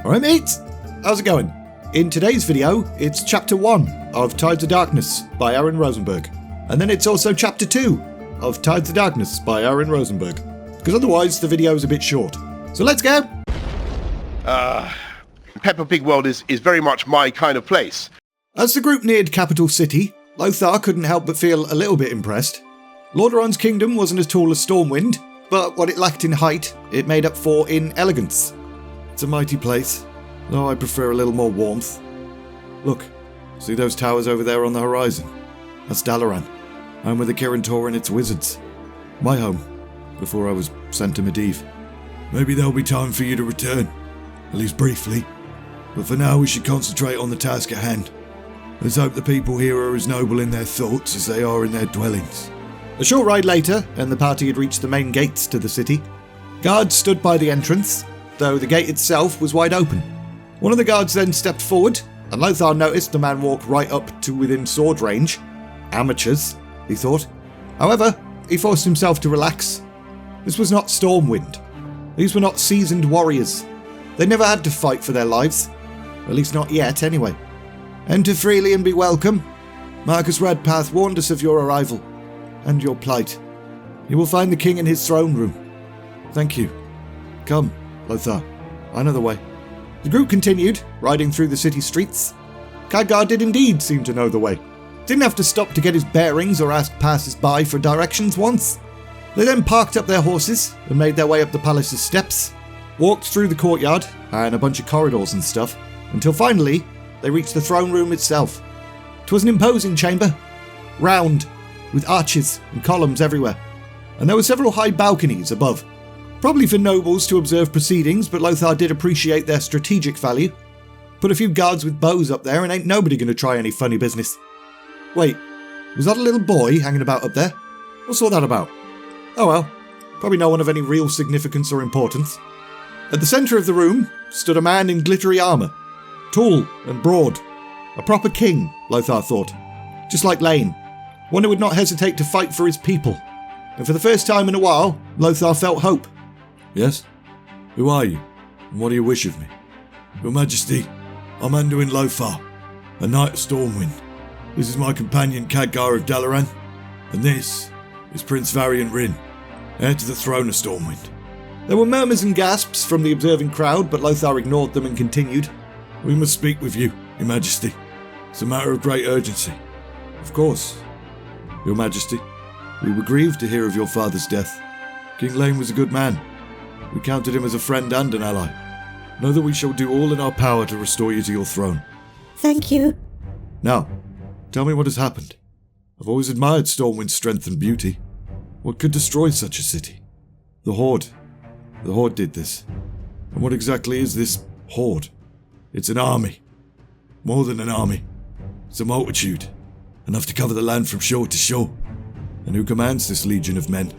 Alright mates, how's it going? In today's video, it's Chapter 1 of Tides of Darkness by Aaron Rosenberg. And then it's also Chapter 2 of Tides of Darkness by Aaron Rosenberg. Because otherwise the video is a bit short. So let's go! Peppa Pig World is very much my kind of place. As the group neared Capital City, Lothar couldn't help but feel a little bit impressed. Lordaeron's kingdom wasn't as tall as Stormwind, but what it lacked in height, it made up for in elegance. It's a mighty place, though I prefer a little more warmth. Look, see those towers over there on the horizon? That's Dalaran, home of the Kirin Tor and its wizards. My home, before I was sent to Medivh. Maybe there'll be time for you to return, at least briefly. But for now we should concentrate on the task at hand. Let's hope the people here are as noble in their thoughts as they are in their dwellings. A short ride later, and the party had reached the main gates to the city. Guards stood by the entrance, though the gate itself was wide open. One of the guards then stepped forward, and Lothar noticed the man walk right up to within sword range. Amateurs, he thought. However, he forced himself to relax. This was not Stormwind. These were not seasoned warriors. They never had to fight for their lives. At least not yet, anyway. Enter freely and be welcome. Marcus Redpath warned us of your arrival, and your plight. You will find the king in his throne room. Thank you. Come, Lothar. I know the way. The group continued, riding through the city streets. Khadgar did indeed seem to know the way. Didn't have to stop to get his bearings or ask passers-by for directions once. They then parked up their horses and made their way up the palace's steps, walked through the courtyard and a bunch of corridors and stuff, until finally they reached the throne room itself. 'Twas an imposing chamber, round, with arches and columns everywhere, and there were several high balconies above. Probably for nobles to observe proceedings, but Lothar did appreciate their strategic value. Put a few guards with bows up there and ain't nobody going to try any funny business. Wait, was that a little boy hanging about up there? What's all that about? Oh well, probably no one of any real significance or importance. At the centre of the room stood a man in glittery armour, tall and broad. A proper king, Lothar thought. Just like Lane. One who would not hesitate to fight for his people. And for the first time in a while, Lothar felt hope. Yes? Who are you? And what do you wish of me? Your Majesty, I'm Anduin Lothar, a knight of Stormwind. This is my companion Khadgar of Dalaran, and this is Prince Varian Wrynn, heir to the throne of Stormwind. There were murmurs and gasps from the observing crowd, but Lothar ignored them and continued. We must speak with you, Your Majesty. It's a matter of great urgency. Of course, Your Majesty. We were grieved to hear of your father's death. King Lane was a good man. We counted him as a friend and an ally. Know that we shall do all in our power to restore you to your throne. Thank you. Now, tell me what has happened. I've always admired Stormwind's strength and beauty. What could destroy such a city? The Horde. The Horde did this. And what exactly is this Horde? It's an army. More than an army. It's a multitude. Enough to cover the land from shore to shore. And who commands this legion of men?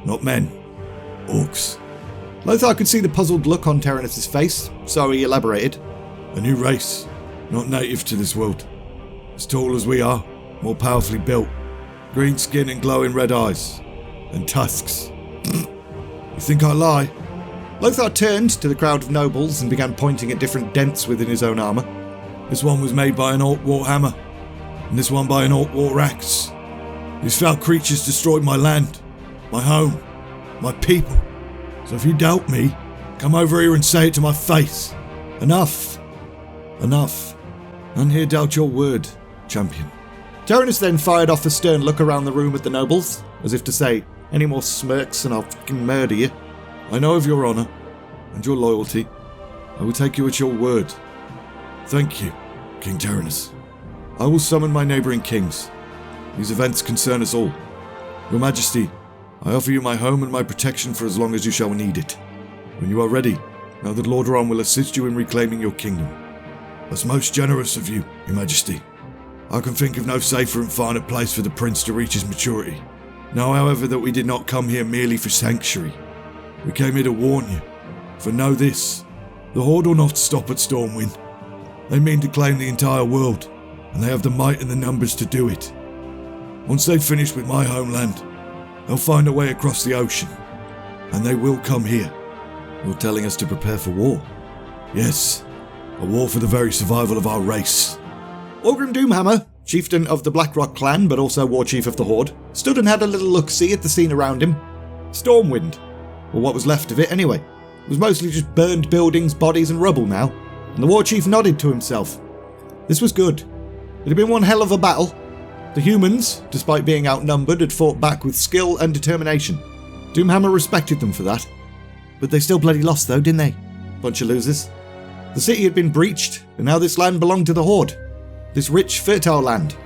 Not men. Orcs. Lothar could see the puzzled look on Terenas' face, so he elaborated. A new race, not native to this world. As tall as we are, more powerfully built. Green skin and glowing red eyes. And tusks. You think I lie? Lothar turned to the crowd of nobles and began pointing at different dents within his own armour. This one was made by an Orc war hammer, and this one by an Orc war axe. These foul creatures destroyed my land, my home, my people. So if you doubt me, come over here and say it to my face. Enough. Enough. None here doubt your word, champion. Terenas then fired off a stern look around the room at the nobles, as if to say, any more smirks and I'll fucking murder you. I know of your honour and your loyalty. I will take you at your word. Thank you, King Terenas. I will summon my neighbouring kings. These events concern us all. Your Majesty, I offer you my home and my protection for as long as you shall need it. When you are ready, know that Lordaeron will assist you in reclaiming your kingdom. That's most generous of you, Your Majesty. I can think of no safer and finer place for the prince to reach his maturity. Know, however, that we did not come here merely for sanctuary. We came here to warn you. For know this, the Horde will not stop at Stormwind. They mean to claim the entire world, and they have the might and the numbers to do it. Once they've finished with my homeland, they'll find a way across the ocean, and they will come here. You're telling us to prepare for war? Yes, a war for the very survival of our race. Orgrim Doomhammer, chieftain of the Blackrock clan but also Warchief of the Horde, stood and had a little look-see at the scene around him. Stormwind, or what was left of it anyway. It was mostly just burned buildings, bodies and rubble now, and the Warchief nodded to himself. This was good. It had been one hell of a battle. The humans, despite being outnumbered, had fought back with skill and determination. Doomhammer respected them for that. But they still bloody lost though, didn't they? Bunch of losers. The city had been breached, and now this land belonged to the Horde. This rich, fertile land.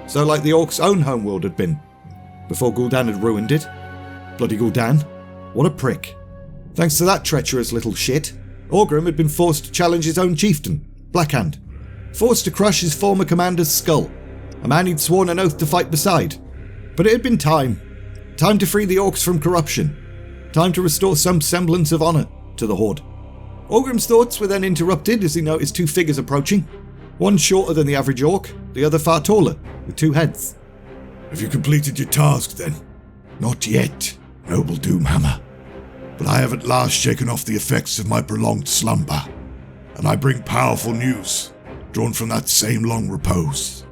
So like the Orcs' own homeworld had been. Before Gul'dan had ruined it. Bloody Gul'dan. What a prick. Thanks to that treacherous little shit, Orgrim had been forced to challenge his own chieftain, Blackhand. Forced to crush his former commander's skull. A man he'd sworn an oath to fight beside. But it had been time. Time to free the Orcs from corruption. Time to restore some semblance of honour to the Horde. Orgrim's thoughts were then interrupted as he noticed two figures approaching. One shorter than the average Orc, the other far taller, with two heads. Have you completed your task then? Not yet, noble Doomhammer. But I have at last shaken off the effects of my prolonged slumber. And I bring powerful news, drawn from that same long repose.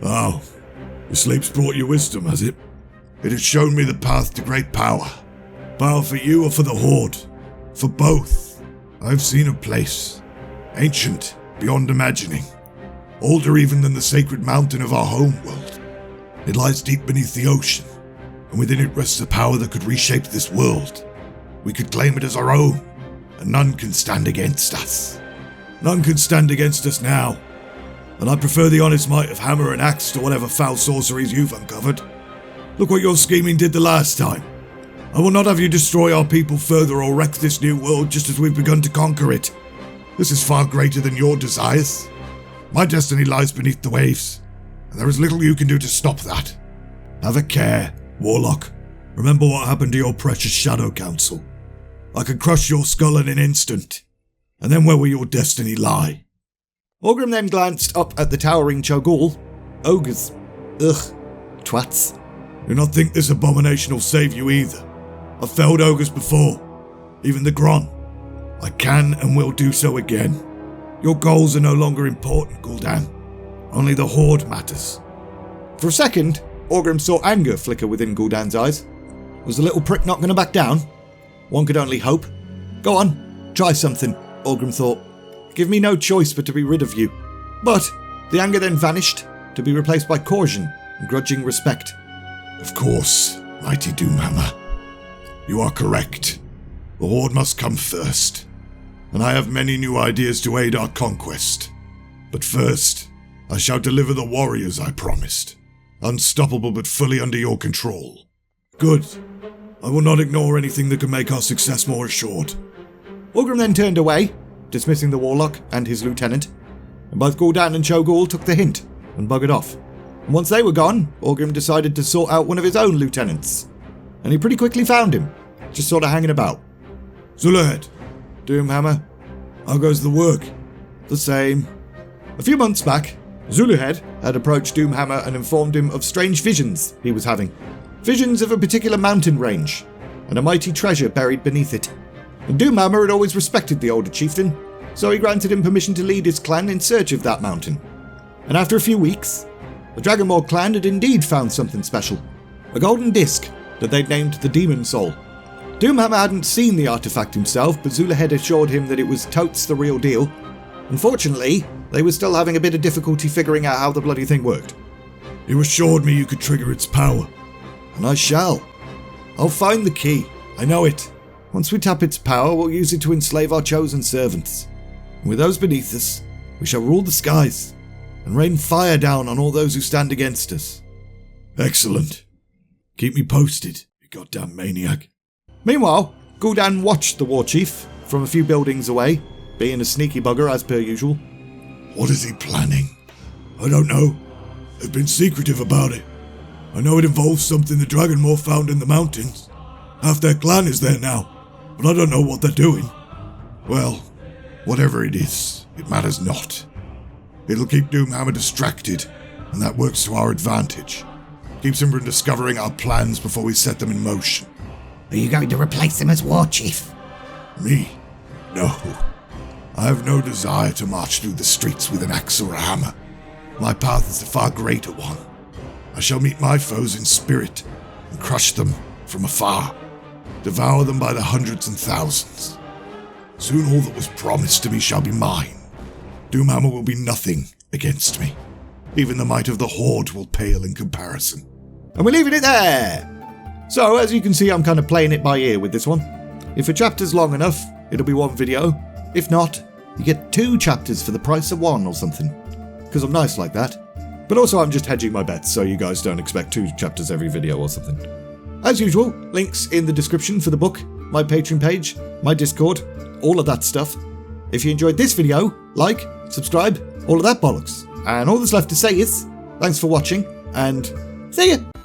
Oh, your sleep's brought you wisdom, has it? It has shown me the path to great power. Power for you or for the Horde? For both. I've seen a place. Ancient, beyond imagining. Older even than the sacred mountain of our homeworld. It lies deep beneath the ocean, and within it rests a power that could reshape this world. We could claim it as our own, and none can stand against us. None can stand against us now. And I prefer the honest might of hammer and axe to whatever foul sorceries you've uncovered. Look what your scheming did the last time. I will not have you destroy our people further or wreck this new world just as we've begun to conquer it. This is far greater than your desires. My destiny lies beneath the waves, and there is little you can do to stop that. Have a care, Warlock. Remember what happened to your precious Shadow Council. I could crush your skull in an instant, and then where will your destiny lie? Orgrim then glanced up at the towering Cho'Gul. Ogres. Ugh. Twats. Do not think this abomination will save you either. I've felled ogres before. Even the Gron. I can and will do so again. Your goals are no longer important, Gul'dan. Only the Horde matters. For a second, Orgrim saw anger flicker within Gul'dan's eyes. Was the little prick not going to back down? One could only hope. Go on, try something, Orgrim thought. Give me no choice but to be rid of you. But the anger then vanished, to be replaced by caution and grudging respect. Of course, mighty Doomhammer. You are correct. The Horde must come first, and I have many new ideas to aid our conquest. But first, I shall deliver the warriors I promised. Unstoppable but fully under your control. Good. I will not ignore anything that can make our success more assured. Orgrim then turned away, dismissing the Warlock and his lieutenant, and both Gul'dan and Cho'Gul took the hint and buggered off. And once they were gone, Orgrim decided to sort out one of his own lieutenants. And he pretty quickly found him, just sort of hanging about. Zuluhed, Doomhammer, how goes the work? The same. A few months back, Zuluhed had approached Doomhammer and informed him of strange visions he was having. Visions of a particular mountain range, and a mighty treasure buried beneath it. And Doomhammer had always respected the older chieftain, so he granted him permission to lead his clan in search of that mountain. And after a few weeks, the Dragonmaw clan had indeed found something special. A golden disc that they'd named the Demon Soul. Doomhammer hadn't seen the artifact himself, but Zuluhed assured him that it was totes the real deal. Unfortunately, they were still having a bit of difficulty figuring out how the bloody thing worked. You assured me you could trigger its power, and I shall. I'll find the key, I know it. Once we tap its power, we'll use it to enslave our chosen servants. And with those beneath us, we shall rule the skies, and rain fire down on all those who stand against us. Excellent. Keep me posted, you goddamn maniac. Meanwhile, Gul'dan watched the Warchief from a few buildings away, being a sneaky bugger as per usual. What is he planning? I don't know. They've been secretive about it. I know it involves something the Dragonmaw found in the mountains. Half their clan is there now, but I don't know what they're doing. Well, whatever it is, it matters not. It'll keep Doomhammer distracted, and that works to our advantage. Keeps him from discovering our plans before we set them in motion. Are you going to replace him as Warchief? Me? No. I have no desire to march through the streets with an axe or a hammer. My path is the far greater one. I shall meet my foes in spirit and crush them from afar, devour them by the hundreds and thousands. Soon all that was promised to me shall be mine. Doomhammer will be nothing against me. Even the might of the Horde will pale in comparison. And we're leaving it there! So, as you can see, I'm kind of playing it by ear with this one. If a chapter's long enough, it'll be one video. If not, you get 2 chapters for the price of 1 or something. Because I'm nice like that. But also I'm just hedging my bets so you guys don't expect 2 chapters every video or something. As usual, links in the description for the book, my Patreon page, my Discord, all of that stuff. If you enjoyed this video, like, subscribe, all of that bollocks. And all that's left to say is, thanks for watching, and see ya!